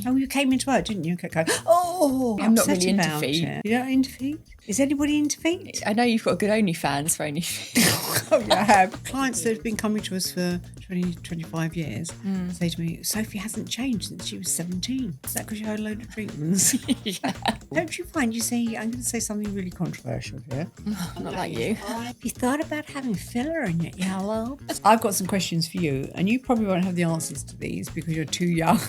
Oh, you came into work, didn't you? You kept going, oh, I'm not upset really into about feet. it. You're not into feet? Is anybody into feet? I know you've got a good OnlyFans for OnlyFans. Oh, yeah, I have. Clients that have been coming to us for 20, 25 years say to me, Sophie hasn't changed since she was 17. Is that because you had a load of treatments? Yeah. Don't you find, you see, I'm going to say something really controversial here. Not like you. Have you thought about having filler in your earlobe? I've got some questions for you, and you probably won't have the answers to these because you're too young.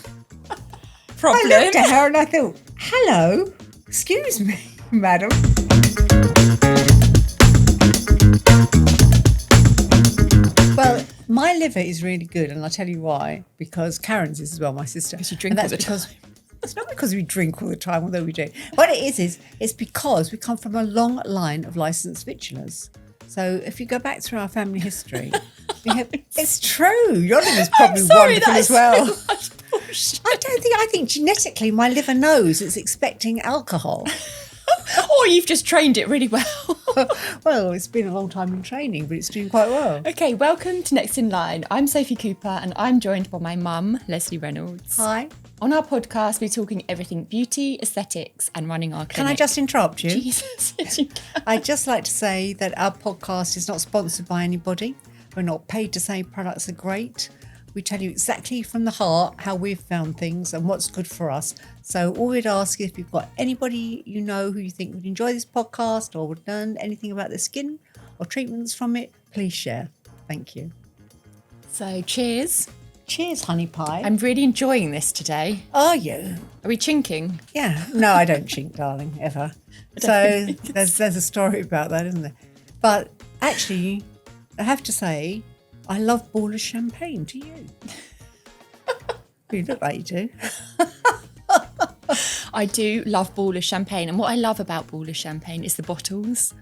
Problem. I looked at her and I thought, hello, excuse me, madam. Well, my liver is really good, and I'll tell you why. Because Karen's is as well, my sister. Because you drink all the time. It's not because we drink all the time, although we do. What it is it's because we come from a long line of licensed vitulers. So if you go back through our family history, it's true. Your liver's probably wonderful as well. So I think genetically my liver knows it's expecting alcohol. Or you've just trained it really well. Well, it's been a long time in training, but it's doing quite well. Okay, welcome to Next in Line. I'm Sophie Cooper and I'm joined by my mum, Lesley Reynolds. Hi. On our podcast, we're talking everything beauty, aesthetics and running our clinic. Can I just interrupt you? Jesus, yes, you can. I'd just like to say that our podcast is not sponsored by anybody. We're not paid to say products are great. We tell you exactly from the heart how we've found things and what's good for us. So all we'd ask is if you've got anybody you know who you think would enjoy this podcast or would learn anything about their skin or treatments from it, please share. Thank you. So cheers. Cheers, honey pie. I'm really enjoying this today. Are you? Are we chinking? Yeah. No, I don't chink, darling, ever. So there's a story about that, isn't there? But actually, I have to say, I love Baller's champagne. Do you? You look like you do. I do love Baller's champagne. And what I love about Baller's champagne is the bottles.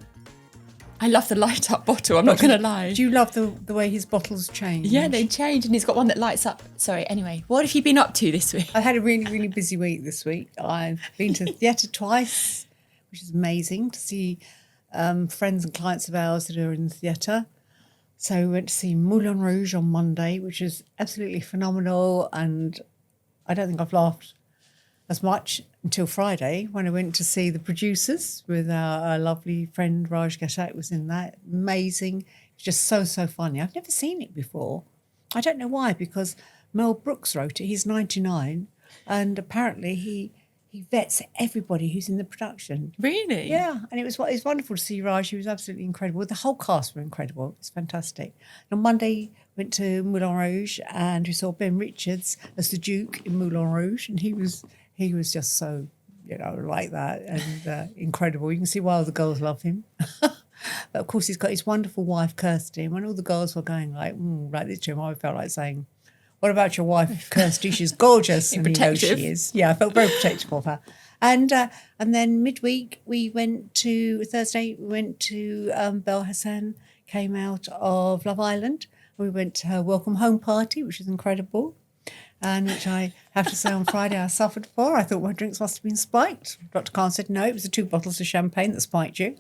I love the light up bottle, I'm not going to lie. Do you love the way his bottles change? Yeah, they change and he's got one that lights up. Sorry, anyway, what have you been up to this week? I've had a really, really busy week this week. I've been to the theatre twice, which is amazing to see friends and clients of ours that are in the theatre. So we went to see Moulin Rouge on Monday, which is absolutely phenomenal. And I don't think I've laughed as much until Friday when I went to see The Producers with our lovely friend Raj Ghatak was in that. Amazing. It's just so funny. I've never seen it before. I don't know why, because Mel Brooks wrote it. He's 99 and apparently he vets everybody who's in the production. Really? Yeah, and it was wonderful to see Raj. He was absolutely incredible. The whole cast were incredible. It's fantastic. And on Monday, went to Moulin Rouge and we saw Ben Richards as the Duke in Moulin Rouge, and he was just so, like that and incredible. You can see why all the girls love him. But of course, he's got his wonderful wife, Kirsty. And when all the girls were going like this to him, I felt like saying, what about your wife, Kirsty? She's gorgeous. And protective. You know she is. Yeah, I felt very protective of her. And then midweek, Thursday, we went to Belle Hassan, came out of Love Island. We went to her welcome home party, which was incredible. And which I have to say on Friday I suffered for. I thought my drinks must have been spiked. Dr. Khan said, no, it was the 2 bottles of champagne that spiked you.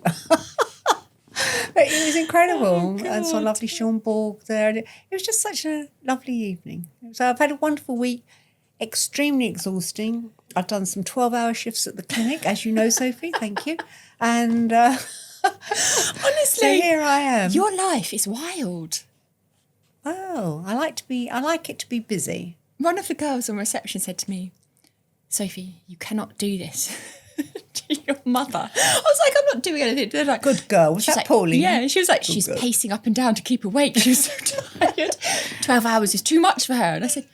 But it was incredible. And saw lovely Sean Borg there. And it was just such a lovely evening. So I've had a wonderful week, extremely exhausting. I've done some 12-hour shifts at the clinic, as you know, Sophie. Thank you. And Honestly, so here I am. Your life is wild. Oh, I like it to be busy. One of the girls on reception said to me, Sophie, you cannot do this to your mother. I was like, I'm not doing anything. They're like, good girl. Was that like, Pauline? Yeah, she was like, Good she's girl. pacing up and down to keep awake. She was so tired. 12 hours is too much for her. And I said,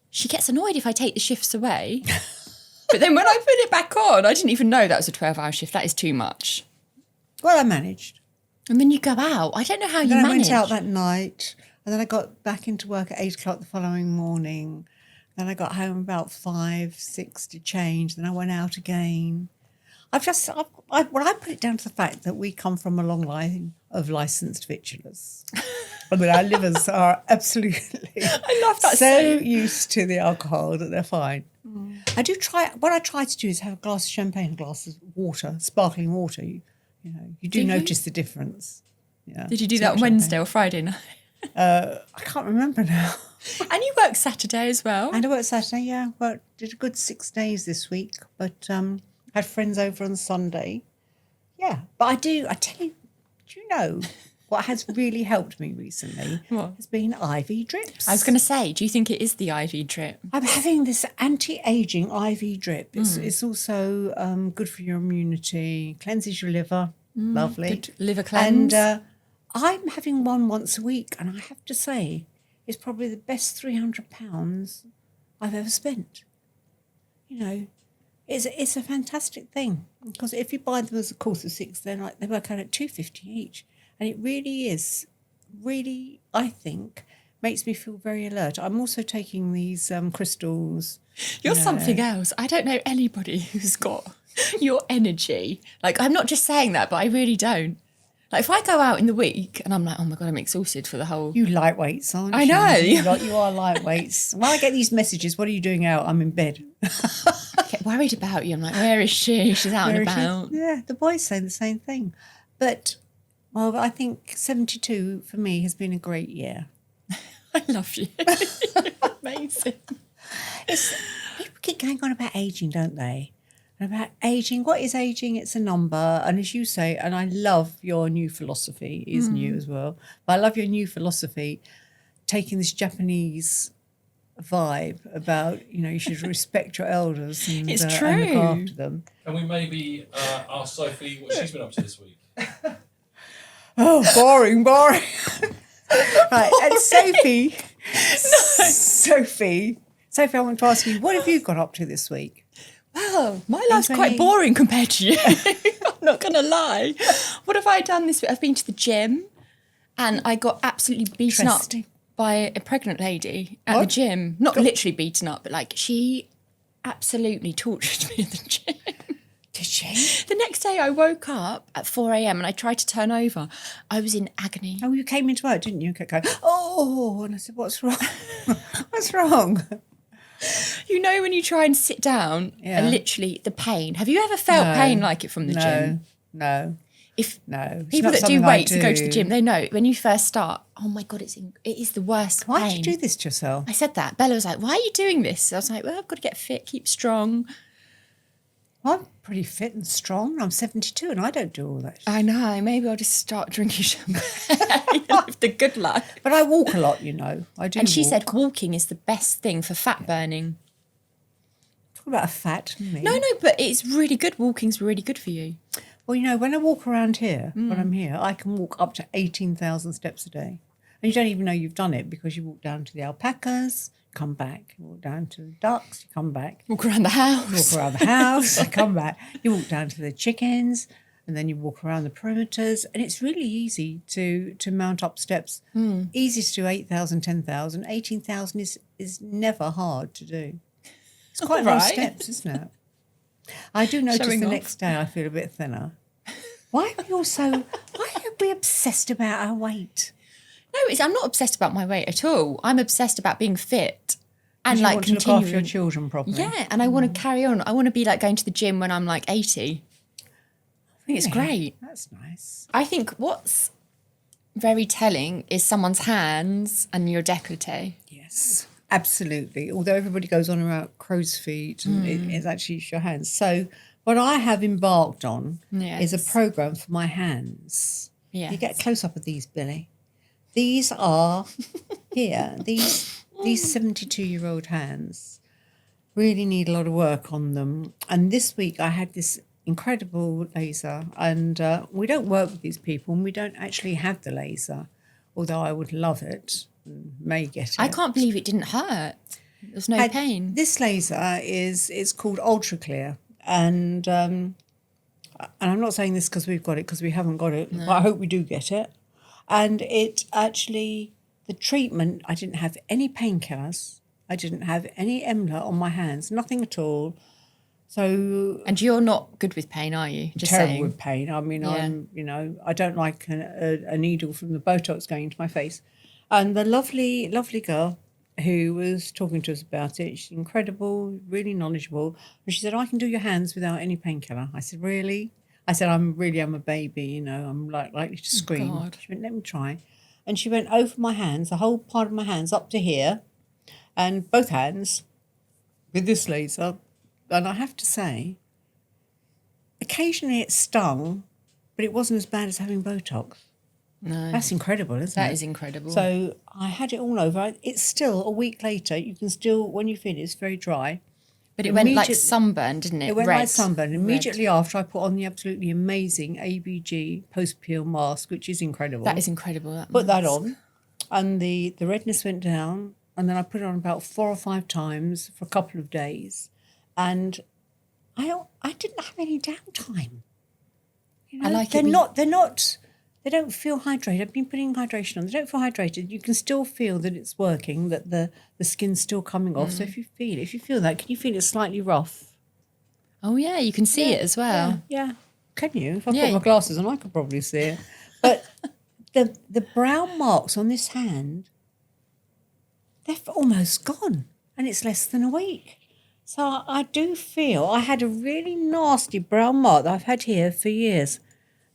she gets annoyed if I take the shifts away. But then when I put it back on, I didn't even know that was a 12-hour shift. That is too much. Well, I managed. And then you go out. I don't know how you Then I manage. went out that night, and then I got back into work at 8 o'clock the following morning. Then I got home about 5, 6 to change. Then I went out again. I put it down to the fact that we come from a long line of licensed vitulers. I mean, our livers are absolutely I love that so saying. used to the alcohol that they're fine. I do try. What I try to do is have a glass of champagne, a glass of water, sparkling water. You do Do you? notice the difference. Yeah. Did you do Too that on much Wednesday champagne. or Friday night? I can't remember now. And you work Saturday as well. And I worked Saturday, yeah. Did a good 6 days this week, but had friends over on Sunday. Yeah, but I tell you, do you know what has really helped me recently? What? Has been IV drips. I was going to say, do you think it is the IV drip? I'm having this anti-aging IV drip. It's also good for your immunity, cleanses your liver. Lovely. Good liver cleanse. And I'm having one once a week, and I have to say, it's probably the best £300 I've ever spent. You know, it's a fantastic thing, because if you buy them as a course of 6, they work out at £2.50 each, and it really, I think, makes me feel very alert. I'm also taking these crystals. You're something else. I don't know anybody who's got your energy. Like, I'm not just saying that, but I really don't. Like, if I go out in the week and I'm like, oh my God, I'm exhausted for the whole... You lightweights, aren't you? I know. You are lightweights. When I get these messages, what are you doing out? I'm in bed. I get worried about you. I'm like, where is she? She's out and about. Yeah, the boys say the same thing. But, well, I think 72 for me has been a great year. I love you. Amazing. People keep going on about ageing, don't they? And about ageing. What is ageing? It's a number. And as you say, and I love your new philosophy, it is new as well, but I love your new philosophy, taking this Japanese vibe about, you should respect your elders and, it's and true. look after them. Can we maybe ask Sophie what she's been up to this week? Oh, boring. Right, and Sophie, I want to ask you, what have you got up to this week? Well, my life's quite boring compared to you. I'm not going to lie. What have I done this week? I've been to the gym, and I got absolutely beaten up by a pregnant lady at the gym. Not literally beaten up, but like she absolutely tortured me at the gym. Did she? The next day I woke up at 4 a.m. and I tried to turn over. I was in agony. Oh, you came into work, didn't you? Going, oh, and I said, what's wrong? What's wrong? You know when you try and sit down, and literally the pain. Have you ever felt pain like it from the gym? No. No. People that do weights and go to the gym, they know when you first start, oh my God, it is the worst Why pain. did you do this to yourself? I said that. Bella was like, why are you doing this? I was like, well, I've got to get fit, keep strong. Well, I'm pretty fit and strong. I'm 72 and I don't do all that. I know. Maybe I'll just start drinking champagne and live the good life. But I walk a lot, I do. And she said walking is the best thing for fat burning. Talk about a fat, me. No, but it's really good. Walking's really good for you. Well, when I walk around here, when I'm here, I can walk up to 18,000 steps a day. And you don't even know you've done it because you walk down to the alpacas, come back. You walk down to the ducks, you come back. Walk around the house. Walk around the house, come back. You walk down to the chickens, and then you walk around the perimeters. And it's really easy to mount up steps. Easy to do 8,000, 10,000. 18,000 is never hard to do. It's quite a lot of steps, isn't it? I do notice next day I feel a bit thinner. Why are we obsessed about our weight? No, I'm not obsessed about my weight at all. I'm obsessed about being fit and you like want to look after your children properly. Yeah, and I want to carry on. I want to be like going to the gym when I'm like 80. I think it's great. That's nice. I think what's very telling is someone's hands and your décolleté. Yes, absolutely. Although everybody goes on about crow's feet, and it's actually your hands. So what I have embarked on is a program for my hands. Yes. You get a close up of these, Billy. These are here. These 72-year-old hands really need a lot of work on them. And this week I had this incredible laser, and we don't work with these people, and we don't actually have the laser, although I would love it and may get it. I can't believe it didn't hurt. There's no pain. This laser is called Ultra Clear, and I'm not saying this because we've got it, because we haven't got it, but I hope we do get it. And it actually, the treatment, I didn't have any painkillers. I didn't have any EMLA on my hands, nothing at all. So, and you're not good with pain, are you? Just terrible saying. with pain. I mean, I don't like a needle from the Botox going into my face. And the lovely, lovely girl who was talking to us about it, she's incredible, really knowledgeable. And she said, I can do your hands without any painkiller. I said, really? I said, I'm a baby, I'm likely to scream. God. She went, let me try. and she went over my hands, the whole part of my hands up to here, and both hands with this laser. And I have to say, occasionally it stung, but it wasn't as bad as having Botox. No. That's incredible, isn't it? That is incredible. So I had it all over. It's still a week later. You can still, when you feel it's very dry. But it went like sunburn, didn't it? It went Red. like sunburn. Immediately Red. after, I put on the absolutely amazing ABG post-peel mask, which is incredible. That is incredible. Put that on, and the redness went down, and then I put it on about 4 or 5 times for a couple of days, and I didn't have any downtime. You know, I like they're not. They don't feel hydrated. I've been putting hydration on. They don't feel hydrated. You can still feel that it's working, that the skin's still coming off. So if you feel that, can you feel it slightly rough? Oh, yeah, you can see it as well. Yeah. Can you? If I put my glasses on, I could probably see it. But the brown marks on this hand, they're almost gone. And it's less than a week. So I do feel I had a really nasty brown mark that I've had here for years.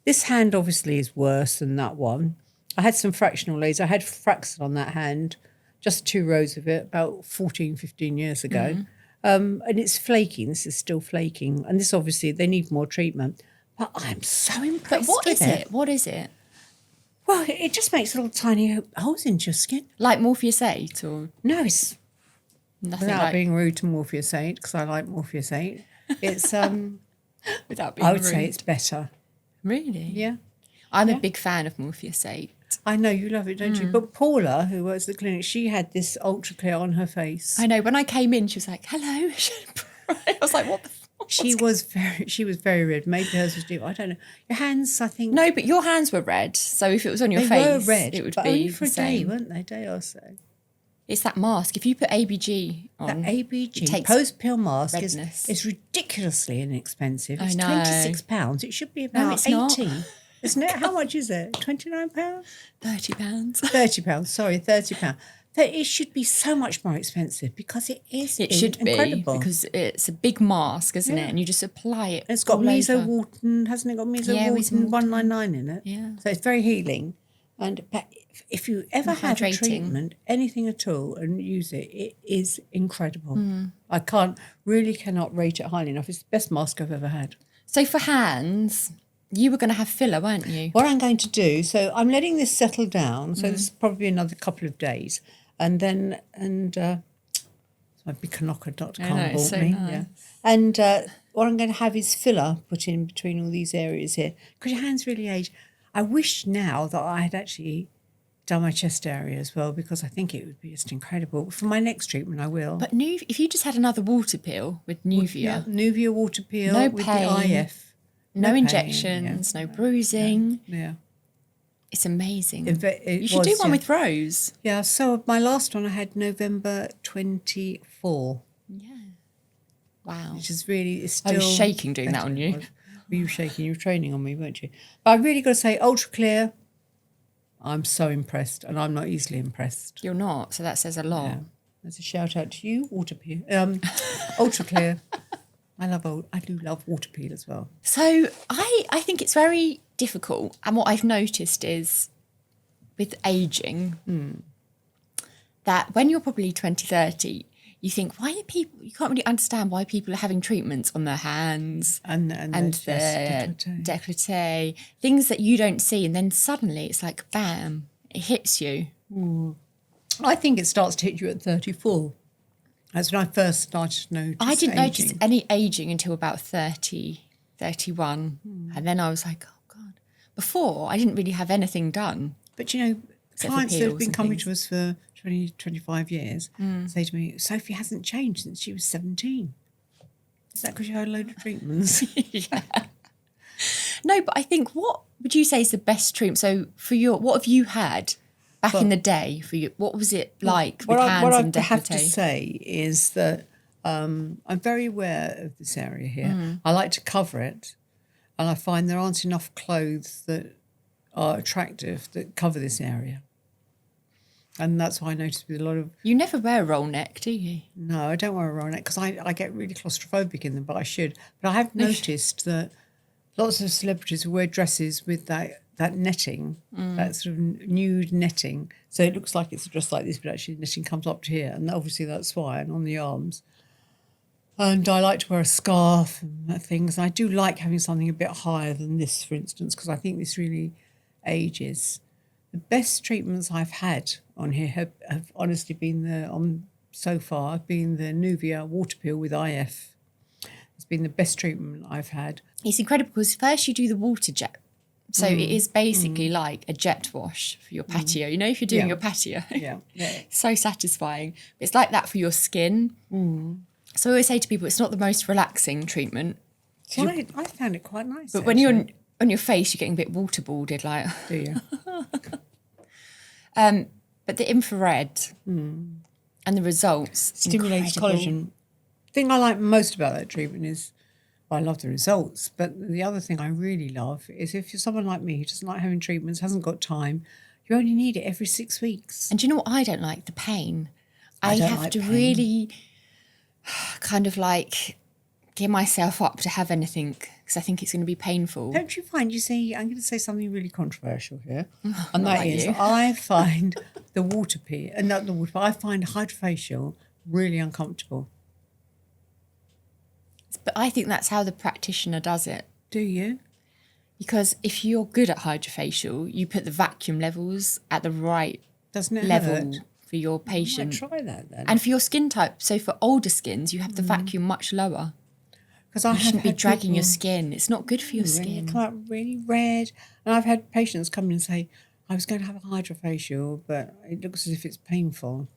This hand obviously is worse than that one. I had some fractional laser. I had Fraxel on that hand, just 2 rows of it, about 14, 15 years ago. And it's flaking. This is still flaking. And this obviously, they need more treatment. But I'm so impressed But what with is it? What is it? Well, it just makes little tiny holes into your skin. Like Morpheus 8 or No, it's nothing without like... being rude to Morpheus 8, because I like Morpheus 8. It's, Without being I would rude. say it's better. Really? Yeah. I'm a big fan of Morpheus 8. I know, you love it, don't you? But Paula, who works at the clinic, she had this ultra clear on her face. I know. When I came in, she was like, hello. I was like, what the fuck? She was very red. Maybe hers was deep. I don't know. Your hands, I think. No, but your hands were red. So if it was on your they face, were red, it would but be only for the a day, same. weren't they? A day or so. It's that mask. If you put ABG on, That ABG takes post-pill mask redness. is ridiculously inexpensive. It's I know. £26. It should be about it's not. 80. Isn't it? How much is it? £29? £30. £30. Sorry, £30. It should be so much more expensive because it is. It should incredible. be because it's a big mask, isn't it? And you just apply it. It's got all over. meso-Wharton, hasn't it got meso-Wharton 199 in it? Yeah. So it's very healing. But if you ever have a hydrating. treatment, anything at all, and use it, it is incredible. Hmm. I cannot rate it highly enough. It's the best mask I've ever had. So for hands, you were going to have filler, weren't you? What I'm going to do, so I'm letting this settle down, so this is probably another couple of days. And then, my Bicanocker.com I know, it's bought so me. nice. Yeah. And what I'm going to have is filler put in between all these areas here, because your hands really age. I wish now that I had actually done my chest area as well, because I think it would be just incredible. For my next treatment, I will. But if you just had another water peel with Nuvia, Yeah, Nuvia water peel No with pain, the IF. no pain, injections, no bruising. Yeah. It's amazing. It You should do was, one yeah. with Rose. Yeah, so my last one I had November 24, Yeah. Wow. which is really, it's I still... was shaking doing that on you. Were you shaking? You were training on me, weren't you? But I've really got to say, ultra clear, I'm so impressed, and I'm not easily impressed. You're not, so that says a lot. Yeah. There's a shout out to you, water peel. Ultra clear. I do love water peel as well. So I think it's very difficult. And what I've noticed is with ageing, that when you're probably 20, 30, you think, why are people, you can't really understand why people are having treatments on their hands And their décolleté. décolleté, things that you don't see. And then suddenly it's like, bam, it hits you. I think it starts to hit you at 34. That's when I first started to notice I didn't aging. notice any aging until about 30, 31. And then I was like, oh, God. Before, I didn't really have anything done. But, you know, for clients that have peels been and coming things. to us for 20, 25 years say to me, Sophie hasn't changed since she was 17. Is that because you had a load of treatments? No, but I think, what would you say is the best treatment? So what have you had back in the day for you? What was it like with hands what and I have to décolleté? say is that I'm very aware of this area here. I like to cover it, and I find there aren't enough clothes that are attractive that cover this area. And that's why I noticed with a lot of... You never wear a roll neck, do you? No, I don't wear a roll neck because I get really claustrophobic in them, but I should. But I have noticed that lots of celebrities who wear dresses with that that netting, that sort of nude netting. So it looks like it's just like this, but actually the netting comes up to here. And obviously that's why, and on the arms. And I like to wear a scarf and things. I do like having something a bit higher than this, for instance, because I think this really ages. The best treatments I've had on here have honestly been so far, been the Nuvia water peel with IF. It's been the best treatment I've had. It's incredible because first you do the water jet. So it is basically like a jet wash for your patio. You know, if you're doing your patio. Yeah. So satisfying. It's like that for your skin. So I always say to people, it's not the most relaxing treatment. So I found it quite nice. But when you're on your face, you're getting a bit waterboarded, like. Do you? But the infrared and the results Stimulates incredible. collagen. The thing I like most about that treatment is, I love the results, but the other thing I really love is if you're someone like me who doesn't like having treatments, hasn't got time, you only need it every 6 weeks. And do you know what I don't like? The pain. I don't have like to pain. really kind of like give myself up to have anything because I think it's going to be painful. Don't you find, you see, I'm going to say something really controversial here, and Not that like is you. I find the water pee, and not the water, but I find hydrofacial really uncomfortable. But I think that's how the practitioner does it. Do you? Because if you're good at hydrofacial, you put the vacuum levels at the right Doesn't it level hurt? for your I might patient. try that then. And for your skin type, so for older skins, you have the vacuum much lower. Because I You shouldn't be had dragging your people skin. It's not good for your really skin. come out really red, and I've had patients come in and say, I was going to have a hydrofacial, but it looks as if it's painful.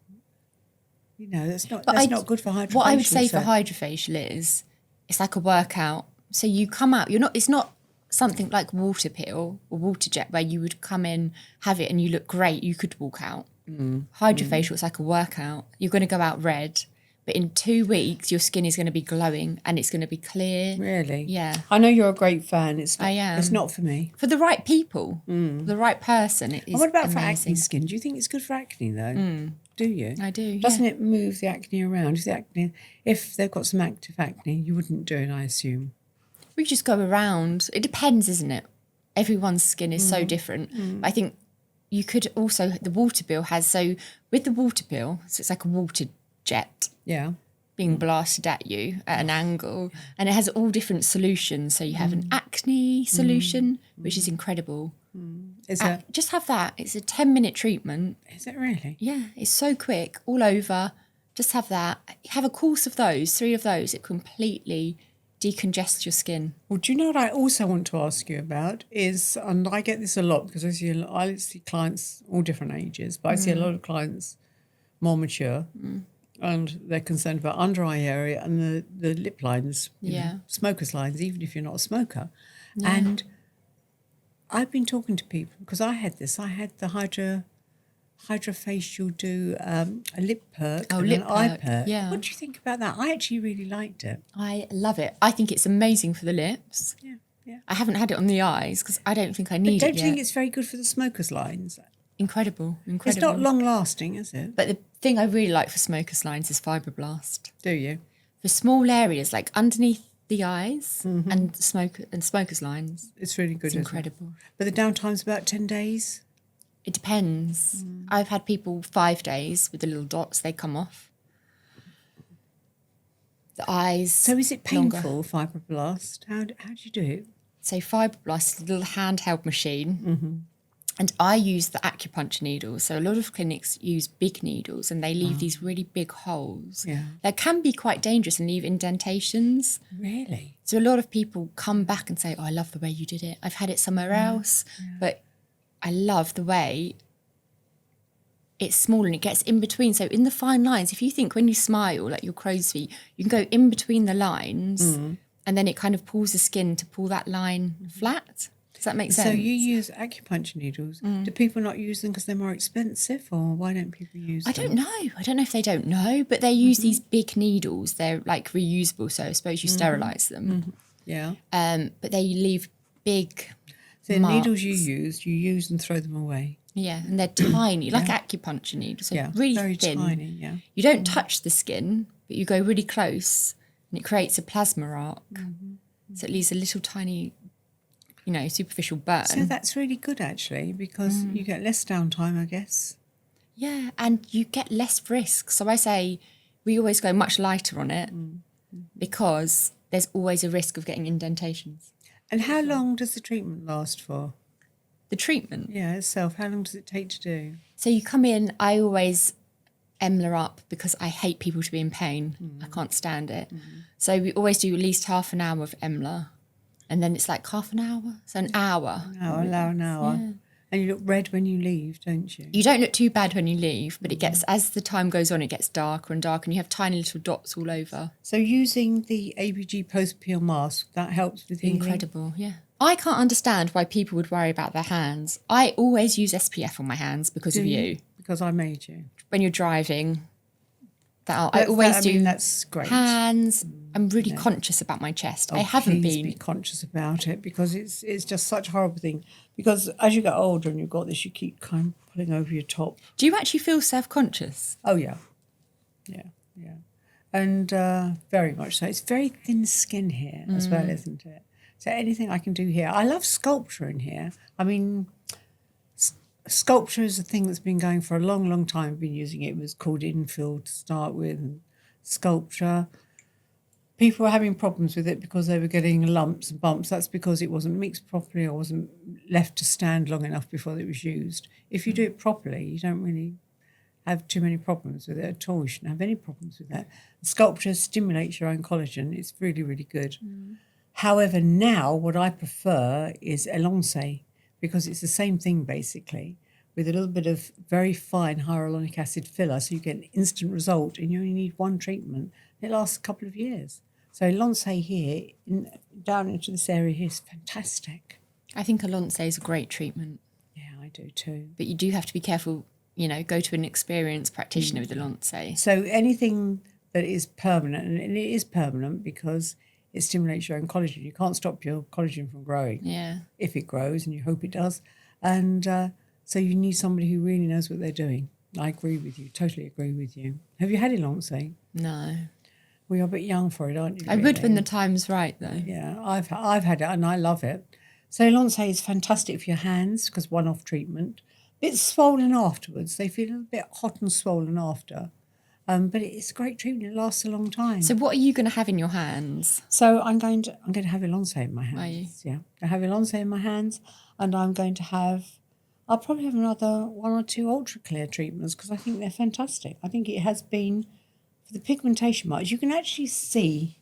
You know, that's not good for hydrofacial. What I would say for so- hydrofacial is it's like a workout. So you come out, it's not something like water peel or water jet where you would come in, have it and you look great, you could walk out. Hydrofacial is like a workout. You're going to go out red, but in 2 weeks your skin is going to be glowing and it's going to be clear. Really? Yeah. I know you're a great fan. I am. It's not for me. For the right people, the right person, it is And what about for amazing. acne skin? Do you think it's good for acne though? Do you? I do, Doesn't yeah. it move the acne around? If they've got some active acne, you wouldn't do it, I assume. We just go around. It depends, isn't it? Everyone's skin is so different. But I think you could also, the water peel has, so with the water peel, so it's like a water jet Yeah. being blasted at you at an angle, and it has all different solutions. So you have an acne solution, which is incredible. Just have that. It's a 10-minute treatment. Is it really? Yeah, it's so quick, all over. Just have that. Have a course of those, 3 of those. It completely decongest your skin. Well, do you know what I also want to ask you about is, and I get this a lot because I see clients all different ages, but I see a lot of clients more mature and they're concerned about under eye area and the lip lines, you know, smoker's lines, even if you're not a smoker. Yeah. And I've been talking to people because I had the hydrofacial do a lip perk and lip an eye perk, perk. yeah. What do you think about that? I actually really liked it. I love it. I think it's amazing for the lips. Yeah. I haven't had it on the eyes because I don't think I need Don't it you yet. think it's very good for the smoker's lines? Incredible. It's not long lasting, is it? But the thing I really like for smokers' lines is Fiberblast. Do you? For small areas like underneath the eyes and smokers' lines, It's really good. it's incredible. But the downtime's about 10 days. It depends. I've had people 5 days with the little dots, they come off. The eyes. So is it longer. painful, Fiberblast? How do you do it? So Fiberblast is a little handheld machine. And I use the acupuncture needles. So a lot of clinics use big needles and they leave these really big holes. Yeah. That can be quite dangerous and leave indentations. Really? So a lot of people come back and say, oh, I love the way you did it. I've had it somewhere else. But I love the way it's small and it gets in between. So in the fine lines, if you think when you smile, like your crow's feet, you can go in between the lines and then it kind of pulls the skin to pull that line flat. Does that make sense? So you use acupuncture needles. Do people not use them because they're more expensive, or why don't people use them? I don't know. I don't know if they don't know, but they use these big needles. They're like reusable, so I suppose you sterilise them. Yeah. But they leave big So the marks. needles you use and throw them away. Yeah, and they're tiny, like acupuncture needles. So really very thin. tiny, yeah. You don't touch the skin, but you go really close and it creates a plasma arc. So it leaves a little tiny superficial burn. So that's really good, actually, because you get less downtime, I guess. Yeah, and you get less risk. So I say we always go much lighter on it because there's always a risk of getting indentations. And how long does the treatment last for? The treatment? Yeah, itself. How long does it take to do? So you come in, I always Emla up because I hate people to be in pain. I can't stand it. So we always do at least half an hour of Emla. And then it's like half an hour. So an hour. An hour. Yeah. And you look red when you leave, don't you? You don't look too bad when you leave, but it gets, as the time goes on, it gets darker and darker and you have tiny little dots all over. So using the ABG post-peel mask, that helps with healing? Incredible, yeah. I can't understand why people would worry about their hands. I always use SPF on my hands because of you. Because I made you. When you're driving, I always do. That's great. Hands. I'm really conscious about my chest. I haven't Please been. be conscious about it because it's just such a horrible thing. Because as you get older and you've got this, you keep kind of pulling over your top. Do you actually feel self-conscious? Oh, yeah. Yeah. And very much so. It's very thin skin here as well, isn't it? So anything I can do here. I love Sculptra in here. I mean, Sculptra is a thing that's been going for a long, long time. I've been using it. It was called Infill to start with, and Sculptra. People were having problems with it because they were getting lumps and bumps. That's because it wasn't mixed properly or wasn't left to stand long enough before it was used. If you do it properly, you don't really have too many problems with it at all. You shouldn't have any problems with that. Sculptra stimulates your own collagen. It's really, really good. However, now what I prefer is Elong, because it's the same thing basically, with a little bit of very fine hyaluronic acid filler, so you get an instant result and you only need one treatment. It lasts a couple of years. So Elong here, down into this area here, is fantastic. I think Elong is a great treatment. Yeah, I do too. But you do have to be careful, go to an experienced practitioner with Elong. So anything that is permanent, and it is permanent because it stimulates your own collagen. You can't stop your collagen from growing. Yeah. If it grows, and you hope it does. And so you need somebody who really knows what they're doing. I agree with you, totally agree with you. Have you had Elong? No. Well, you're a bit young for it, aren't you? I would when the time's right, though. Yeah, I've had it and I love it. So Elong is fantastic for your hands because one-off treatment. A bit swollen afterwards. They feel a bit hot and swollen after. But it's a great treatment. It lasts a long time. So what are you going to have in your hands? So I'm going to have Elong in my hands. Are you? Yeah, I have Elong in my hands, and I'll probably have another one or two ultra clear treatments because I think they're fantastic. I think it has been for the pigmentation marks. You can actually see,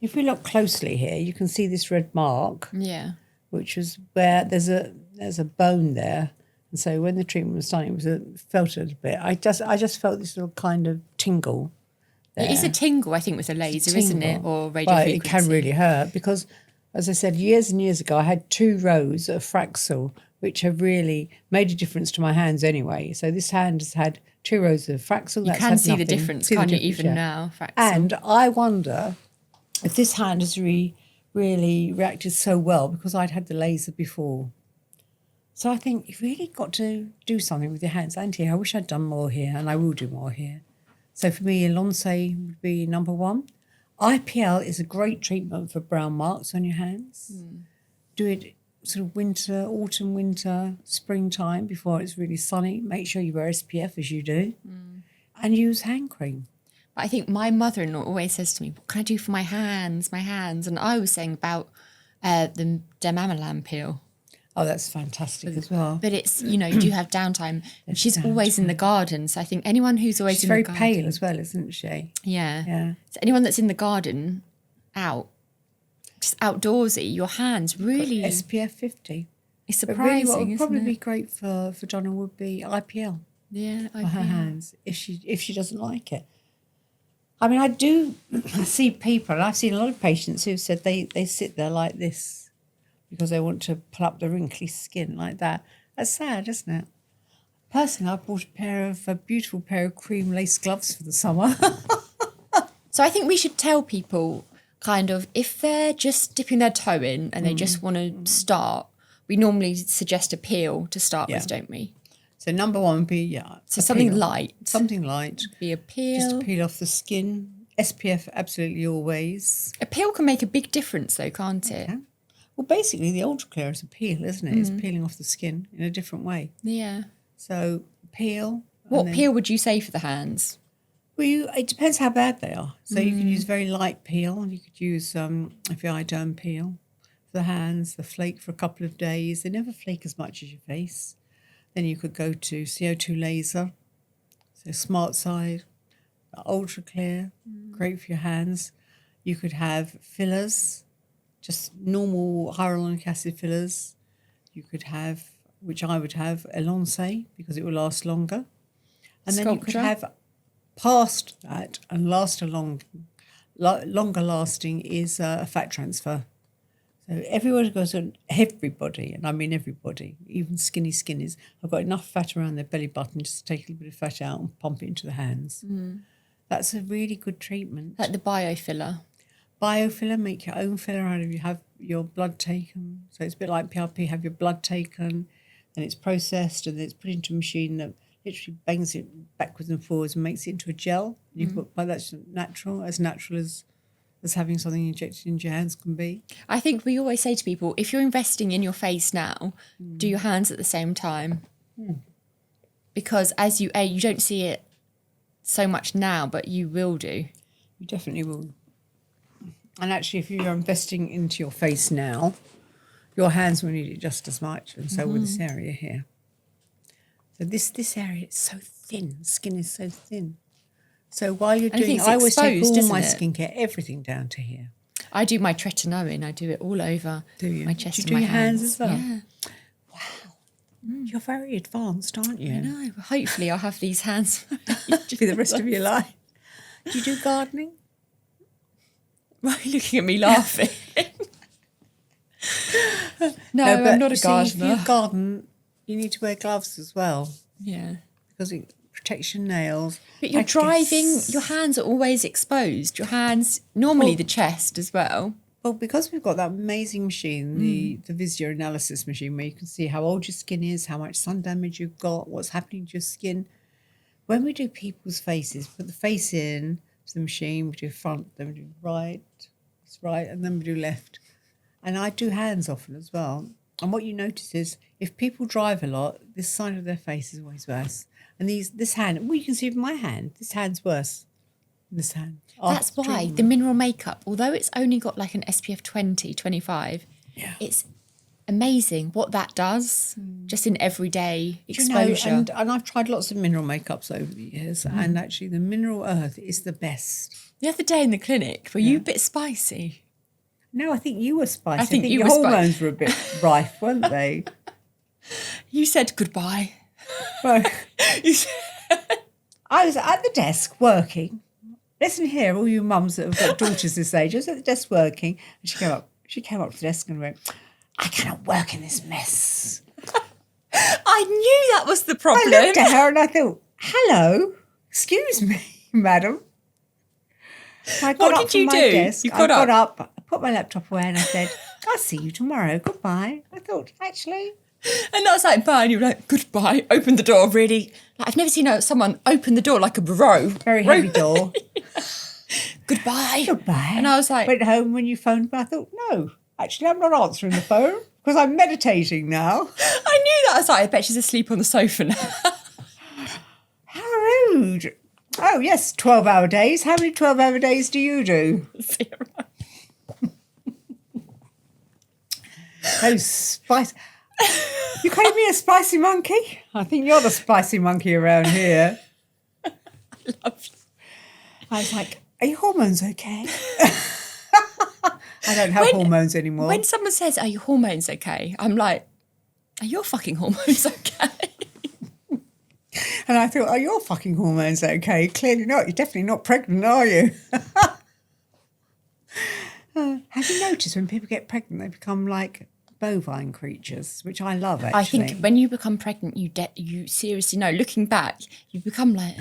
if we look closely here, you can see this red mark. Yeah. Which was where there's a bone there. And so when the treatment was done, it felt a little bit. I just felt this little kind of tingle there. It is a tingle, I think, with a laser, isn't it? Or radio But frequency. it can really hurt because, as I said, years and years ago, I had 2 rows of Fraxel, which have really made a difference to my hands anyway. So this hand has had 2 rows of Fraxel. You can see the difference, can't you, even now, Fraxel? And I wonder if this hand has really reacted so well because I'd had the laser before. So I think you've really got to do something with your hands. And here, I wish I'd done more here, and I will do more here. So for me, Elong would be number 1. IPL is a great treatment for brown marks on your hands. Do it sort of autumn, winter, springtime before it's really sunny. Make sure you wear SPF as you do. And use hand cream. I think my mother-in-law always says to me, what can I do for my hands? And I was saying about the dermatitis peel. Oh, that's fantastic as well. But it's, you do have downtime. And she's always in the garden. So I think anyone who's always She's in very the garden. pale as well, isn't she? Yeah. Yeah. So anyone that's in the garden, just outdoorsy, your hands really. SPF 50. It's But surprising. really what would probably isn't it? be great for Donna would be IPL Yeah, for her hands if she doesn't like it. I mean, I do see people, and I've seen a lot of patients who've said they sit there like this because they want to pull up the wrinkly skin like that. That's sad, isn't it? Personally, I bought a beautiful pair of cream lace gloves for the summer. So I think we should tell people kind of if they're just dipping their toe in and they just want to start, we normally suggest a peel to start with, don't we? So number 1 would be, So something light. Something light. Be a peel. Just to peel off the skin. SPF absolutely always. A peel can make a big difference though, can't it? Yeah. Well, basically, the ultra clear is a peel, isn't it? It's peeling off the skin in a different way. Yeah. So peel. What peel would you say for the hands? Well, it depends how bad they are. So you could use very light peel. You could use derm peel for the hands. The flake for a couple of days. They never flake as much as your face. Then you could go to CO2 laser. So smart side, ultra clear, great for your hands. You could have fillers, just normal hyaluronic acid fillers. You could have, which I would have, Elong because it will last longer. And then you could Sculptra. have past that and longer lasting is a fat transfer. So everybody goes on, everybody, and I mean everybody, even skinny skinnies, have got enough fat around their belly button just to take a little bit of fat out and pump it into the hands. That's a really good treatment. Like the biofiller. Biofiller, make your own filler out of you have your blood taken. So it's a bit like PRP, have your blood taken, then it's processed and then it's put into a machine that literally bangs it backwards and forwards and makes it into a gel. But that's natural as having something injected into your hands can be. I think we always say to people, if you're investing in your face now, do your hands at the same time. Because as you age, you don't see it so much now, but you will do. You definitely will. And actually, if you're investing into your face now, your hands will need it just as much, and so will this area here. So this area is so thin, skin is so thin. So while you're doing it, I always take exposed, all my isn't it? skincare, everything down to here. I do my tretinoin. I do it all over Do you? my chest Do you and do my your hands hands as well? Yeah. You're very advanced, aren't you? I know. Hopefully I'll have these hands For the rest of your life. Do you do gardening? Why are you looking at me laughing? No, but I'm not a you see, if gardener. you garden, you need to wear gloves as well Yeah. because it protects your nails. But you're I driving, guess- your hands are always exposed. Your hands, normally Well- the chest as well. Well, because we've got that amazing machine, the Visio analysis machine, where you can see how old your skin is, how much sun damage you've got, what's happening to your skin. When we do people's faces, put the face in to the machine, we do front, then we do right, and then we do left. And I do hands often as well. And what you notice is if people drive a lot, this side of their face is always worse. And this hand, well, you can see with my hand, this hand's worse than this hand. That's After why treatment. the mineral makeup, although it's only got like an SPF 20, 25, it's amazing what that does just in everyday Do you know, exposure. and I've tried lots of mineral makeups over the years, and actually the mineral earth is the best. The other day in the clinic, were you a bit spicy? No, I think you were spicy. I think you your were hormones were a bit rife, weren't they? You said goodbye. Well, You said, I was at the desk working. Listen here, all you mums that have got daughters this age. I was at the desk working, and she came up. She came up to the desk and went, "I cannot work in this mess." I knew that was the problem. I looked at her and I thought, "Hello, excuse me, madam." I got What up did from you my do? desk. You I got got up? up. I put my laptop away and I said, "I'll see you tomorrow. Goodbye." I thought, actually, And that was like, bye. And you were like, goodbye. Opened the door really. Like, I've never seen someone open the door like a bro. very heavy door. Goodbye. Goodbye. And I was like, Went home when you phoned me. I thought, no, actually, I'm not answering the phone because I'm meditating now. I knew that. I was like, I bet she's asleep on the sofa now. How rude. Oh, yes, 12-hour days. How many 12-hour days do you do? 0. Oh, spice. You calling me a spicy monkey? I think you're the spicy monkey around here. Love you. I was like, are your hormones okay? I don't have hormones anymore. When someone says, are your hormones okay? I'm like, are your fucking hormones okay? And I thought, are your fucking hormones okay? Clearly not. You're definitely not pregnant, are you? Have you noticed when people get pregnant, they become like bovine creatures, which I love, actually. I think when you become pregnant, you seriously know. Looking back, you become like,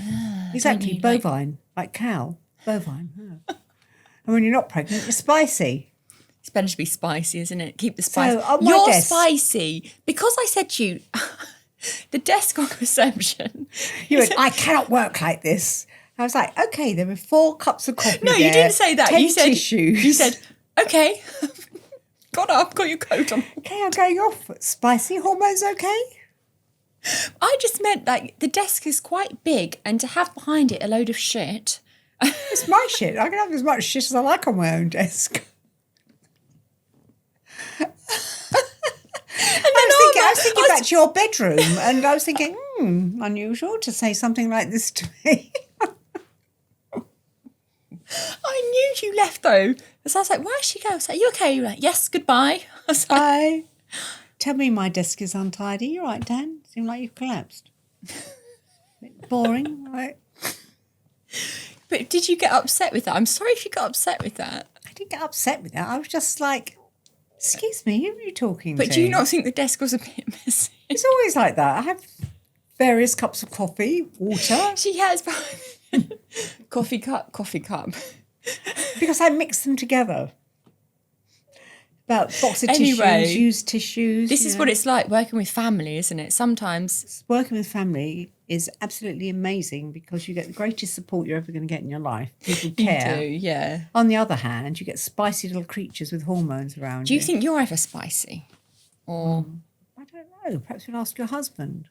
Exactly, don't you? Like, bovine, like cow, bovine. Yeah. And when you're not pregnant, you're spicy. it's better to be spicy, isn't it? Keep the spice. on my You're desk- spicy. Because I said to you, the desk on reception. You went, I cannot work like this. I was like, okay, there were 4 cups of coffee No, you there, didn't say that. 10 You said, tissues. you said, okay. Got up, got your coat on. Okay, I'm going off. Spicy hormones, okay? I just meant like the desk is quite big and to have behind it a load of shit. It's my shit. I can have as much shit as I like on my own desk. I was thinking back to your bedroom, and I was thinking, unusual to say something like this to me. I knew you left though. So I was like, where's she go? I was like, you okay? You're like, yes, goodbye. I was like, Bye. Tell me my desk is untidy. You're right, Dan. Seem like you've collapsed. Bit boring, right? but did you get upset with that? I'm sorry if you got upset with that. I didn't get upset with that. I was just like, excuse me, who are you talking But to? do you not think the desk was a bit messy? It's always like that. I have various cups of coffee, water, She has coffee cup. because I mix them together. About box of Anyway, tissues, used tissues. This is what it's like working with family, isn't it? Sometimes. Working with family is absolutely amazing because you get the greatest support you're ever going to get in your life. People care. You do, yeah. On the other hand, you get spicy little creatures with hormones around Do you think you're ever spicy? Or I don't know. Perhaps you'll ask your husband.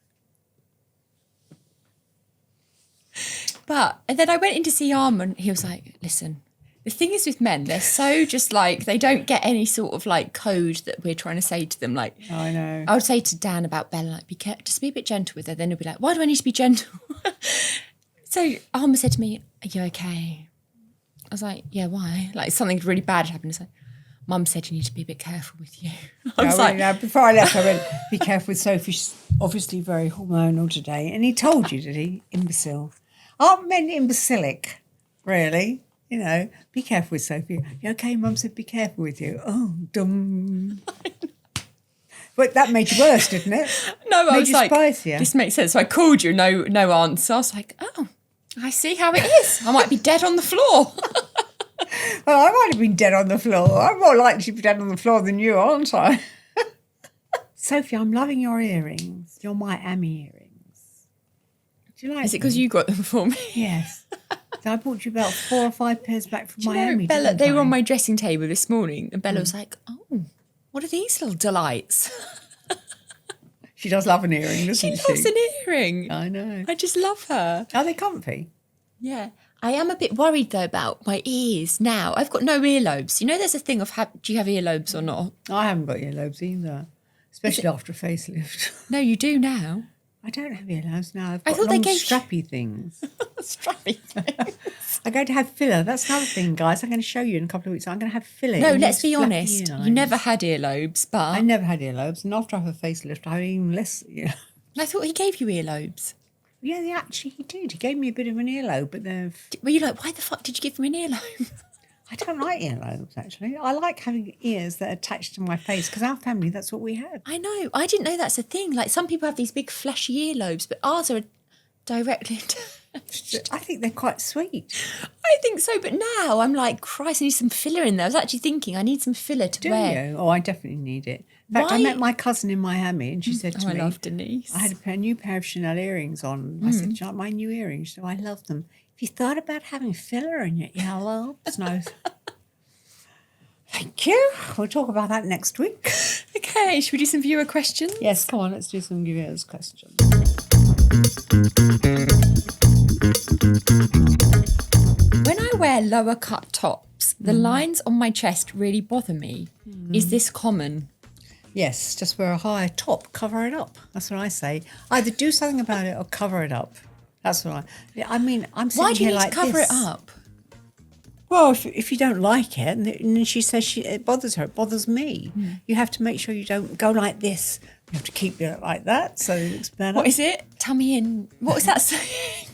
But and then I went in to see Armand. He was like, listen, the thing is with men, they're so just like, they don't get any sort of like code that we're trying to say to them. Like, I know. I would say to Dan about Bella, like, just be a bit gentle with her. Then he'll be like, why do I need to be gentle? So Armand said to me, are you okay? I was like, yeah, why? Like something really bad had happened. He's like, Mum said you need to be a bit careful with you. I was like, before I left, I went, be careful with Sophie. She's obviously very hormonal today. And he told you, did he? Imbecile. Aren't men imbecilic, really? You know, be careful with Sophie. You okay? Mum said be careful with you. Oh, dumb. But that made you worse, didn't it? no, I Made was you like, spicier. this makes sense. So I called you, no answer. I was like, oh, I see how it is. I might be dead on the floor. Well, I might have been dead on the floor. I'm more likely to be dead on the floor than you, aren't I? Sophie, I'm loving your earrings. Your Miami earrings. Do you like Is it because you got them for me? Yes. So I bought you about 4 or 5 pairs back from Do you know, Miami. Bella, didn't they were I? on my dressing table this morning, and Bella was like, oh, what are these little delights? She does love an earring, She doesn't she? loves an earring. I know. I just love her. Are they comfy? Yeah. I am a bit worried, though, about my ears now. I've got no earlobes. You know there's a thing of, do you have earlobes or not? I haven't got earlobes either, especially after a facelift. No, you do now. I don't have earlobes now. I've I got thought they long gave you- strappy things. Strappy things. I'm going to have filler. That's another thing, guys. I'm going to show you in a couple of weeks. I'm going to have filler. No, in let's these be flappy honest. ear You lines. never had earlobes, but I never had earlobes, and after I have a facelift, I have even less. Yeah, I thought he gave you earlobes. yeah, actually he did. He gave me a bit of an earlobe, but they're. Were you like, why the fuck did you give him an earlobe? I don't like earlobes, actually. I like having ears that are attached to my face because our family, that's what we had. I know. I didn't know that's a thing. Like some people have these big fleshy earlobes, but ours are directly attached. I think they're quite sweet. I think so, but now I'm like, Christ, I need some filler in there. I was actually thinking I need some filler to Do wear. you? Oh, I definitely need it. In fact, Why- I met my cousin in Miami and she said to Oh, I me, love Denise. I had a new pair of Chanel earrings on. I said, do you like my new earrings? She said, I love them. Have you thought about having filler in your earlobes? No. Thank you. We'll talk about that next week. Okay, should we do some viewer questions? Yes, come on, let's do some viewers' questions. When I wear lower cut tops, the lines on my chest really bother me. Is this common? Yes, just wear a higher top, cover it up. That's what I say. Either do something about it or cover it up. That's what I mean, I'm sitting Why do you here need like to cover this. it up? Well, if you don't like it, and then she says it bothers her, it bothers me. You have to make sure you don't go like this. You have to keep it like that so it looks better. What is it? Tummy in. What was that saying?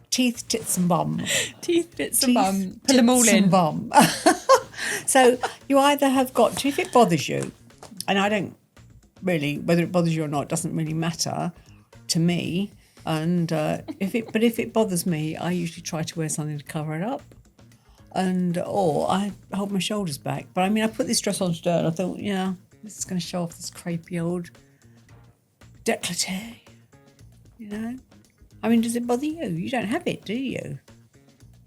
Teeth, tits and bum. Teeth, bits Teeth, and bum. Pull them all tits and in. bum. So you either have got to, if it bothers you, and I don't really, whether it bothers you or not, doesn't really matter to me. And if it bothers me, I usually try to wear something to cover it up. Or I hold my shoulders back. But I mean, I put this dress on today and I thought, yeah, this is going to show off this crepey old décolleté, you know? I mean, does it bother you? You don't have it, do you?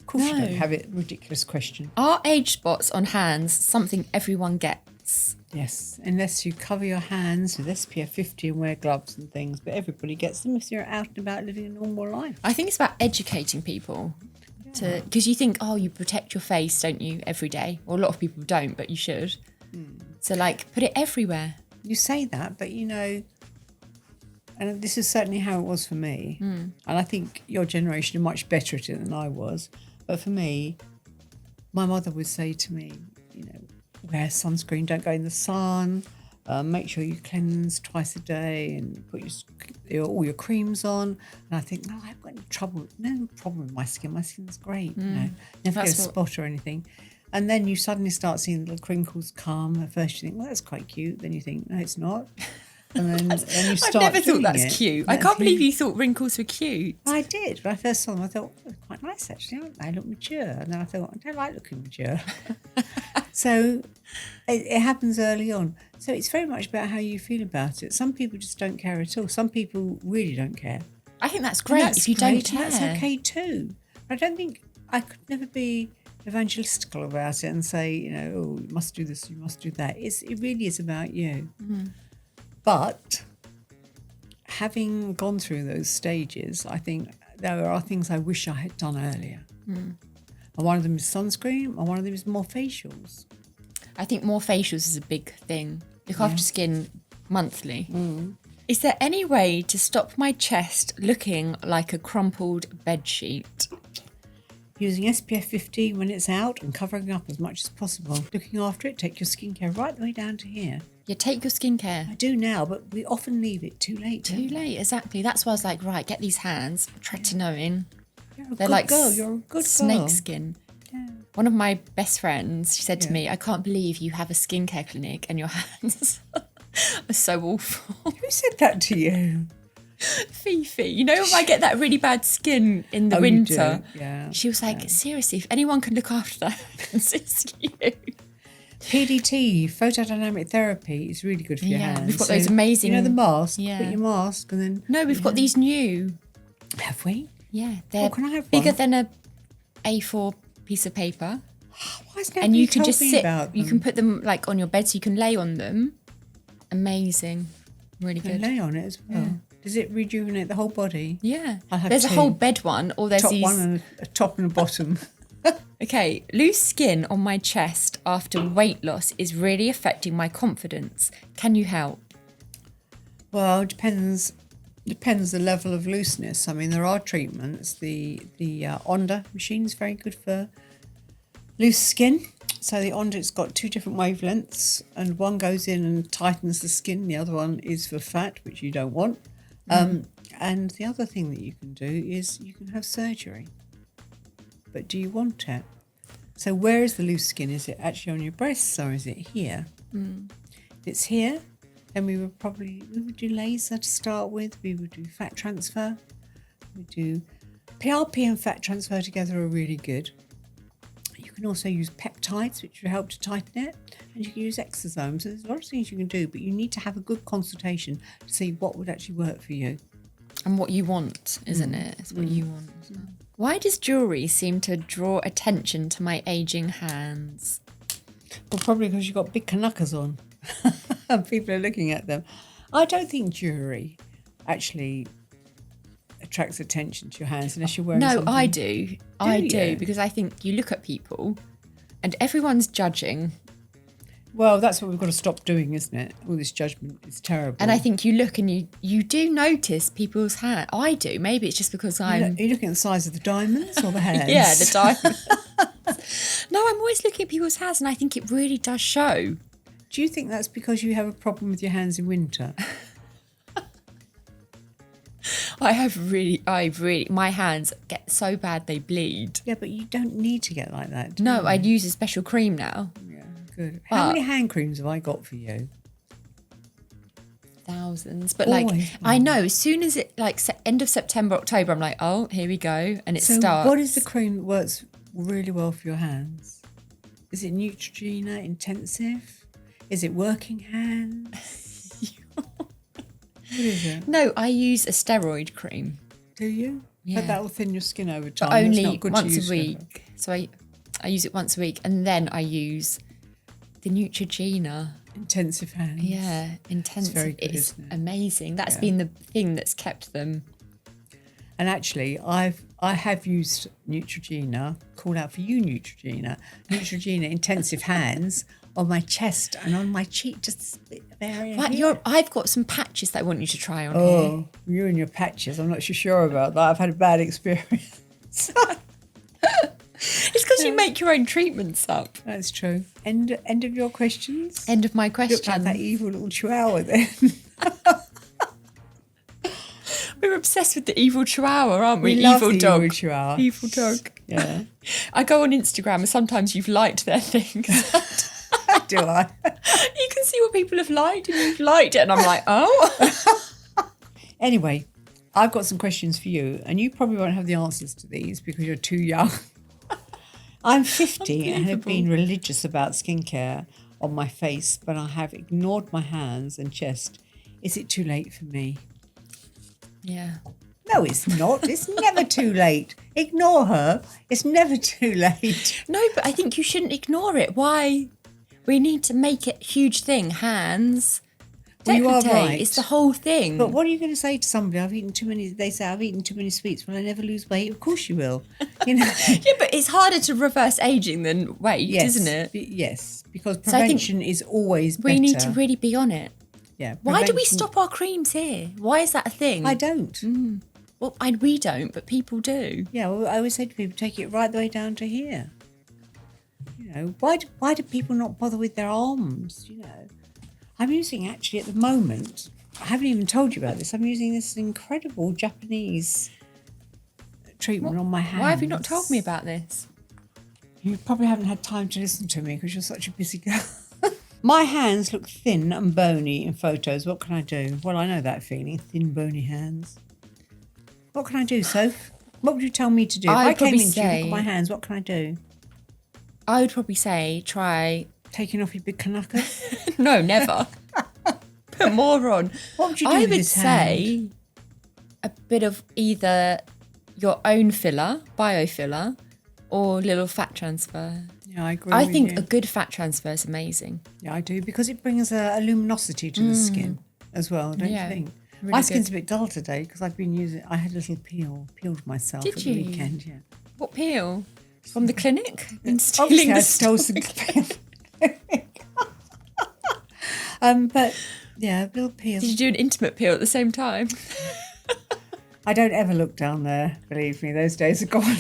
course you No. don't have it. Ridiculous question. Are age spots on hands something everyone gets? Yes, unless you cover your hands with SPF 50 and wear gloves and things, but everybody gets them if you're out and about living a normal life. I think it's about educating people. Because you think, oh, you protect your face, don't you, every day? Well, a lot of people don't, but you should. So, like, put it everywhere. You say that, but you know, and this is certainly how it was for me. And I think your generation are much better at it than I was. But for me, my mother would say to me, you know, wear sunscreen, don't go in the sun, make sure you cleanse twice a day and put all your creams on. And I think, no, I haven't got no problem with my skin. My skin's great, you know, never get a spot or anything. And then you suddenly start seeing little crinkles come. At first you think, well, that's quite cute. Then you think, no, it's not. And then you start I've never thought doing that's it. cute. I can't believe you thought wrinkles were cute. I did. When I first saw them, I thought, oh, quite nice actually, aren't they? Look mature. And then I thought, I don't like looking mature. So it happens early on. So it's very much about how you feel about it. Some people just don't care at all. Some people really don't care. I think that's great That's if you great, don't care. That's okay too. I don't think I could never be evangelistical about it and say, you know, oh, you must do this, you must do that. It really is about you. But having gone through those stages, I think there are things I wish I had done earlier. And one of them is sunscreen, and one of them is more facials. I think more facials is a big thing. Look after skin monthly. Is there any way to stop my chest looking like a crumpled bedsheet? Using SPF 50 when it's out and covering up as much as possible. Looking after it, take your skincare right the way down to here. Yeah, take your skincare. I do now, but we often leave it too late. Too late, exactly. That's why I was like, right, get these hands, tretinoin. You're a They're good like girl. You're a good snake girl. skin. Yeah. One of my best friends, she said to me, I can't believe you have a skincare clinic and your hands are so awful. Who said that to you? Fifi, you know when I get that really bad skin in the Oh, you winter? do? Yeah. She was like, seriously, if anyone can look after that, it's you. PDT, photodynamic therapy, is really good for your hands. We've got those amazing... You know the mask? Yeah. Put your mask and then... No, we've got these new. Have we? Yeah, they're can I have bigger one? than a A4 piece of paper. Why has And you nobody can told just me sit, about you them? can put them like on your bed so you can lay on them. Amazing. Really And good. lay on it as well. Does it rejuvenate the whole body? Yeah. I'll have There's a two. whole bed one, or there's Top these. one and a top and a bottom. Okay, loose skin on my chest after weight loss is really affecting my confidence. Can you help? Well, it depends the level of looseness. I mean, there are treatments. The Onda machine is very good for loose skin. So the Onda, it's got two different wavelengths, and one goes in and tightens the skin. The other one is for fat, which you don't want. And the other thing that you can do is you can have surgery. But do you want it? So where is the loose skin? Is it actually on your breasts or is it here? If it's here, then we would do laser to start with. We would do fat transfer. We do PRP and fat transfer together are really good. You can also use peptides, which will help to tighten it, and you can use exosomes. So there's a lot of things you can do, but you need to have a good consultation to see what would actually work for you. And what you want, isn't it? It's what you want. Why does jewellery seem to draw attention to my ageing hands? Well, probably because you've got big knuckers on and people are looking at them. I don't think jewellery actually attracts attention to your hands unless you're wearing No, something. I do. I do, you? because I think you look at people and everyone's judging. Well, that's what we've got to stop doing, isn't it? All this judgment is terrible. And I think you look and you do notice people's hands. I do. Maybe it's just because Are I'm... you looking at the size of the diamonds or the hands? Yeah, the diamonds. No, I'm always looking at people's hands and I think it really does show. Do you think that's because you have a problem with your hands in winter? My hands get so bad they bleed. Yeah, but you don't need to get like that, do No, you? I use a special cream now. Yeah, good. How But- many hand creams have I got for you? Thousands. But Always. like, I know, as soon as it, like, end of September, October, I'm like, oh, here we go. And it So starts. what is the cream that works really well for your hands? Is it Neutrogena Intensive? Is it Working Hands? What is it? No, I use a steroid cream. Do you? Yeah. But that will thin your skin over time. But It's only not good to once use a week. So I use it once a week, and then I use the Neutrogena. Intensive hands. Yeah, intensive. very good, It's isn't it? amazing. That's Yeah. been the thing that's kept them. And actually, I have used Neutrogena. Call out for you, Neutrogena. Neutrogena intensive hands on my chest and on my cheek, just a bit of area. Right, here. I've got some patches that I want you to try on here. Oh, you and your patches. I'm not so sure about that. I've had a bad experience. It's because you make your own treatments up. That's true. End of your questions. End of my Look question. like that evil little chihuahua then. We're obsessed with the evil chihuahua, aren't we? love Evil the dog. evil chihuahua. Evil dog. Yeah. I go on Instagram and sometimes you've liked their things. Do I? You can see what people have liked and you've liked it. And I'm like, oh. Anyway, I've got some questions for you, and you probably won't have the answers to these because you're too young. I'm 50 and have been religious about skincare on my face, but I have ignored my hands and chest. Is it too late for me? Yeah. No, it's not. It's never too late. Ignore her. It's never too late. No, but I think you shouldn't ignore it. Why? We need to make it a huge thing. Hands. Well, you are Décolletage. right. It's the whole thing. But what are you going to say to somebody? They say, I've eaten too many sweets. Will I never lose weight? Of course you will. You know? Yeah, but it's harder to reverse aging than weight, Yes, isn't it? Yes, because So I think prevention is always better. We need to really be on it. Yeah. Why do we prevention- stop our creams here? Why is that a thing? I don't. Well, we don't, but people do. Yeah, well, I always say to people, take it right the way down to here. You know, why do people not bother with their arms? You know, I'm using actually at the moment. I haven't even told you about this. I'm using this incredible Japanese treatment on my hands. Why have you not told me about this? You probably haven't had time to listen to me because you're such a busy girl. My hands look thin and bony in photos. What can I do? Well, I know that feeling, thin, bony hands. What can I do, Soph? What would you tell me to do? If I'd I came probably into you, look say- at my hands, what can I do? I would probably say try. Taking off your big Kanaka? No, never. Put more on. What would you do I with would this say a bit of either your own filler, biofiller, or little fat transfer. Yeah, I agree I with think you. a good fat transfer is amazing. Yeah, I do, because it brings a luminosity to the skin as well, don't Yeah, you think? really My skin's good. a bit dull today because I've been using, I had a little peeled myself Did at you? the weekend, yeah. What peel? From the clinic? Been stealing Obviously, I the stole some peel. But yeah, a little peel. Did you do an intimate peel at the same time? I don't ever look down there, believe me, those days are gone.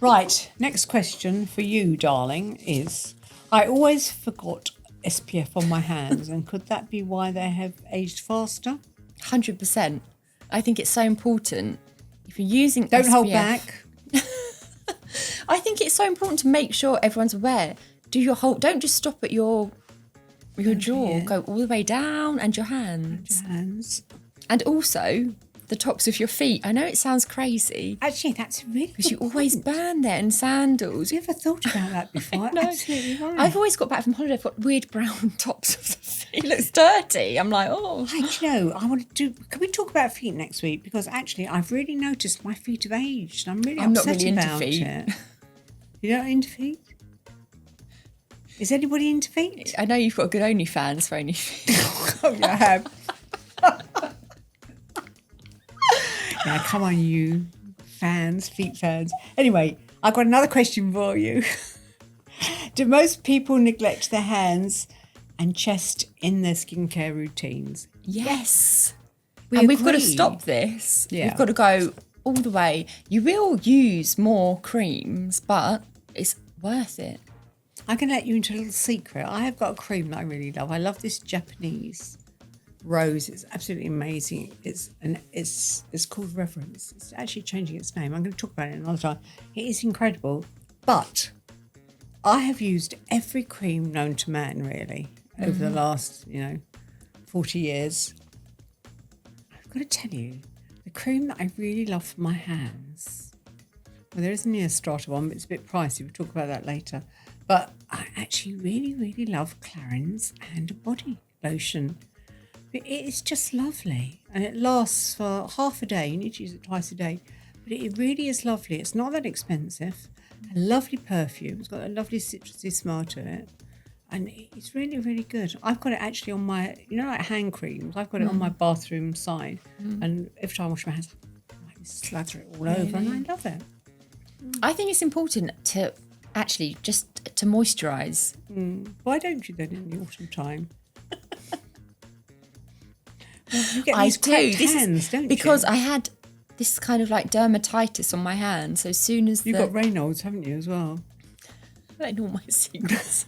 Right, next question for you, darling, is I always forgot SPF on my hands, and could that be why they have aged faster? 100%. I think it's so important. If you're using Don't SPF, hold back. I think it's so important to make sure everyone's aware. Do your whole. Don't just stop at your jaw. yeah. Go all the way down and your hands, Hands. and also the tops of your feet. I know it sounds crazy Actually, that's a really because good you always point. burn there in sandals. Have you ever thought about that before? No. Absolutely right. I've always got back from holiday. I've got weird brown tops of the feet. It looks dirty. I'm like, oh. Hey, do you know, I want to do. Can we talk about feet next week? Because actually, I've really noticed my feet have aged. I'm really I'm not upset really into about feet. it. You're not into feet? Is anybody into feet? I know you've got a good OnlyFans for only feet. Oh, yeah, I have. Now, come on, you feet fans. Anyway, I've got another question for you. Do most people neglect their hands and chest in their skincare routines? Yes. We And we've got to agree. stop this. Yeah. We've got to go all the way. You will use more creams, but it's worth it. I can let you into a little secret. I have got a cream that I really love. I love this Japanese rose. It's absolutely amazing. It's called Reverence. It's actually changing its name. I'm going to talk about it another time. It is incredible. But I have used every cream known to man, really, over the last, 40 years. I've got to tell you, the cream that I really love for my hands, well, there is a Neostrata one, but it's a bit pricey. We'll talk about that later. But I actually really, really love Clarins and Body Lotion. But it's just lovely, and it lasts for half a day. You need to use it twice a day, but it really is lovely. It's not that expensive. A lovely perfume. It's got a lovely citrusy smell to it, and it's really, really good. I've got it actually on my, like hand creams. I've got it on my bathroom side, and every time I wash my hands, I slather it all over, and I love it. I think it's important to actually just to moisturise. Why don't you then in the autumn time? Well, you get I these do. cracked This hands, is don't you? because I had this kind of like dermatitis on my hand. So as soon as You've got Reynolds, haven't you, as well? letting all my secrets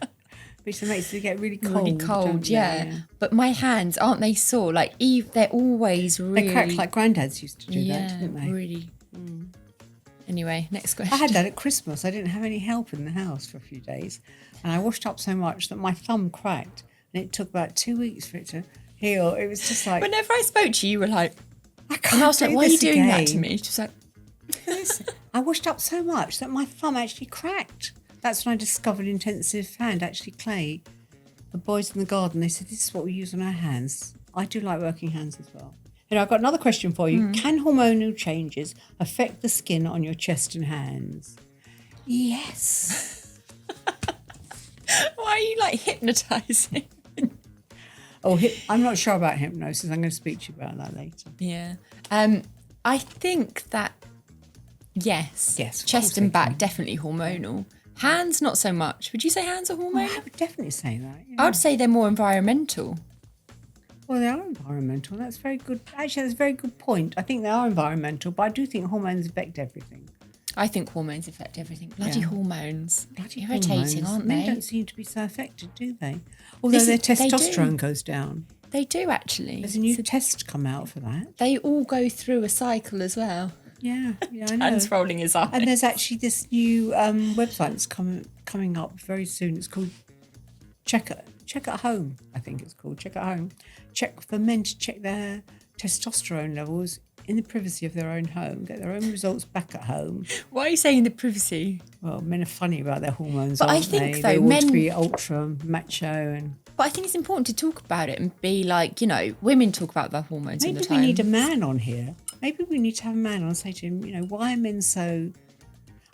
Which makes it get really cold. really cold, don't they? yeah. But my hands, aren't they sore? Like they're always really They crack like granddads used to do that, didn't they? really. Anyway, next question. I had that at Christmas. I didn't have any help in the house for a few days. And I washed up so much that my thumb cracked. And it took about 2 weeks for it to heal. It was just like... Whenever I spoke to you, you were like, I can't and I was like, do why are you this doing that to again. me? She was like, Listen, I washed up so much that my thumb actually cracked. That's when I discovered intensive hand, actually clay. The boys in the garden, they said, this is what we use on our hands. I do like working hands as well. I've got another question for you. Can hormonal changes affect the skin on your chest and hands? Yes. why are you like hypnotising? I'm not sure about hypnosis. I'm going to speak to you about that later. Yeah. I think that, yes, Yes, of chest course and they back, can. definitely hormonal. Hands, not so much. Would you say hands are hormonal? I would definitely say that. Yeah. I would say they're more environmental. Well, they are environmental. That's very good. Actually, that's a very good point. I think they are environmental, but I do think hormones affect everything. I think hormones affect everything. Bloody Yeah. hormones. Bloody irritating, hormones. aren't Men they? don't seem to be so affected, do they? Although their They do. testosterone goes down. They do actually. There's a new test come out for that. They all go through a cycle as well. Yeah, I know. Dan's rolling his eyes. And there's actually this new website that's coming up very soon. It's called Check at Home, I think it's called. Check at Home. Check for men to check their testosterone levels in the privacy of their own home, get their own results back at home. Why are you saying the privacy? Well, men are funny about their hormones, But I aren't think, they? though, They want men- to be ultra macho and... But I think it's important to talk about it and be like, women talk about their hormones all Maybe the we time. need a man on here. Maybe we need to have a man on and say to him, why are men so...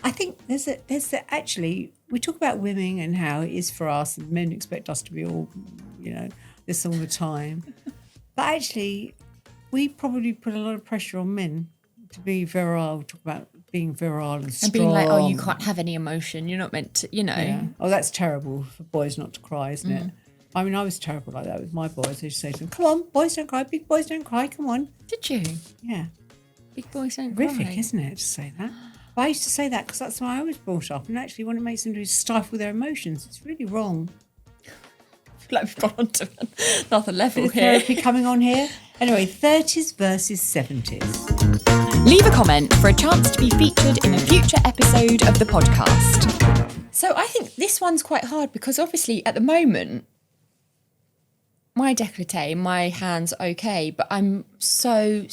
I think actually, we talk about women and how it is for us, and men expect us to be all, this all the time. But actually, we probably put a lot of pressure on men to be virile. We talk about being virile and strong. And being like, oh, you can't have any emotion. You're not meant to, Yeah. Oh, that's terrible for boys not to cry, isn't it? I mean, I was terrible like that with my boys. I used to say to them, come on, boys don't cry, big boys don't cry, come on. Did you? Yeah. Big boys don't Horrific, cry. isn't it, to say that? But I used to say that because that's how I was brought up. And actually, what it makes them do is stifle their emotions. It's really wrong. I feel like we've gone on to another level Bit of here. therapy coming on here. Anyway, 30s versus 70s. Leave a comment for a chance to be featured in a future episode of the podcast. So I think this one's quite hard because obviously at the moment, my décolleté, my hands are okay, but I'm so,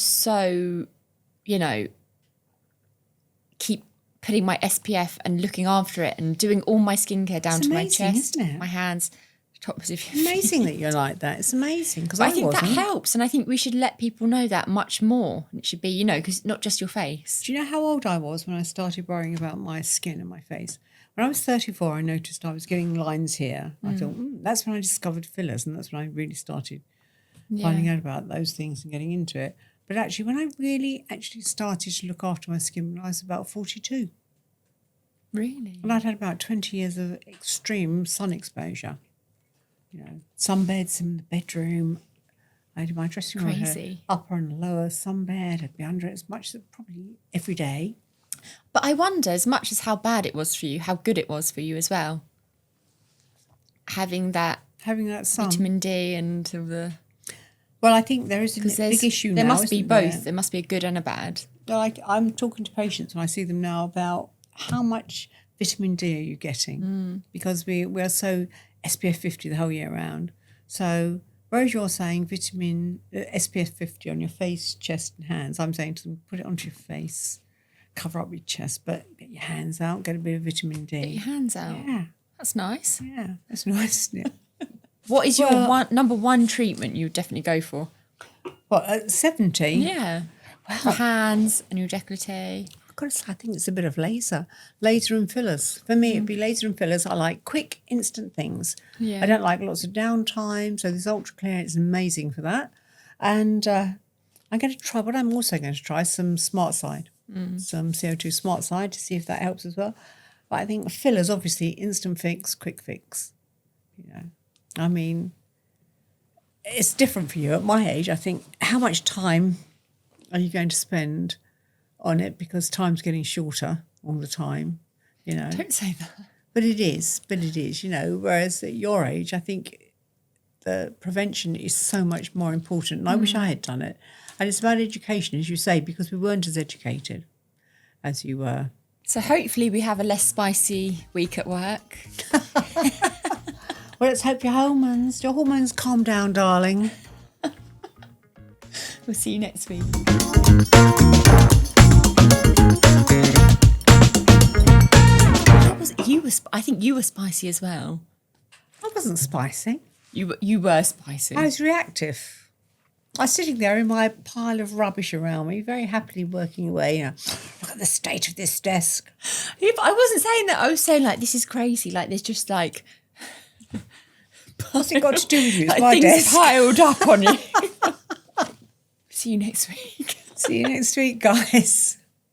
keep putting my SPF and looking after it and doing all my skincare down It's to my amazing, chest, isn't it? my hands, tops of your Amazing that you're like that. It's amazing because But I I think wasn't. that helps, and I think we should let people know that much more. It should be, because it's not just your face. Do you know how old I was when I started worrying about my skin and my face? When I was 34, I noticed I was getting lines here. I thought, that's when I discovered fillers, and that's when I really started finding out about those things and getting into it. But actually, when I really actually started to look after my skin, when I was about 42. Really? And I'd had about 20 years of extreme sun exposure. Sunbeds in the bedroom. I had my dressing room, I had Crazy. upper and lower sunbed. I'd be under it as much as probably every day. But I wonder, as much as how bad it was for you, how good it was for you as well. Having that Sun. vitamin D and all the... Well, I think there is a Because big issue now. there must be isn't both. there? There must be a good and a bad. Like I'm talking to patients when I see them now about how much vitamin D are you getting? Because we are so SPF 50 the whole year round. So whereas you're saying SPF 50 on your face, chest and hands, I'm saying to them, put it onto your face, cover up your chest, but get your hands out, get a bit of vitamin D. Get your hands out. Yeah, That's nice. yeah, that's nice, isn't it? What is your number one treatment you would definitely go for? What, at 70? Yeah. For hands and your décolleté. I've got to say, I think it's a bit of laser and fillers. For me, it'd be laser and fillers. I like quick, instant things. Yeah. I don't like lots of downtime. So this ultra clear is amazing for that. And I'm going to try. What I'm also going to try some Smart Side, some CO2 Smart Side to see if that helps as well. But I think fillers, obviously, instant fix, quick fix. You know, I mean, it's different for you. At my age, I think, how much time are you going to spend on it, because time's getting shorter all the time, you know. Don't say that. But it is, you know, whereas at your age, I think the prevention is so much more important. And I wish I had done it. And it's about education, as you say, because we weren't as educated as you were. So hopefully we have a less spicy week at work. Well, let's hope your hormones calm down, darling. We'll see you next week. I think you were spicy as well. I wasn't spicy. You were spicy. I was reactive. I was sitting there in my pile of rubbish around me, very happily working away. You know, look at the state of this desk. Yeah, but I wasn't saying that. I was saying, like, this is crazy. Like, there's just, like... What's it got to do with you? It's like, my things desk. piled up on you. See you next week. See you next week, guys.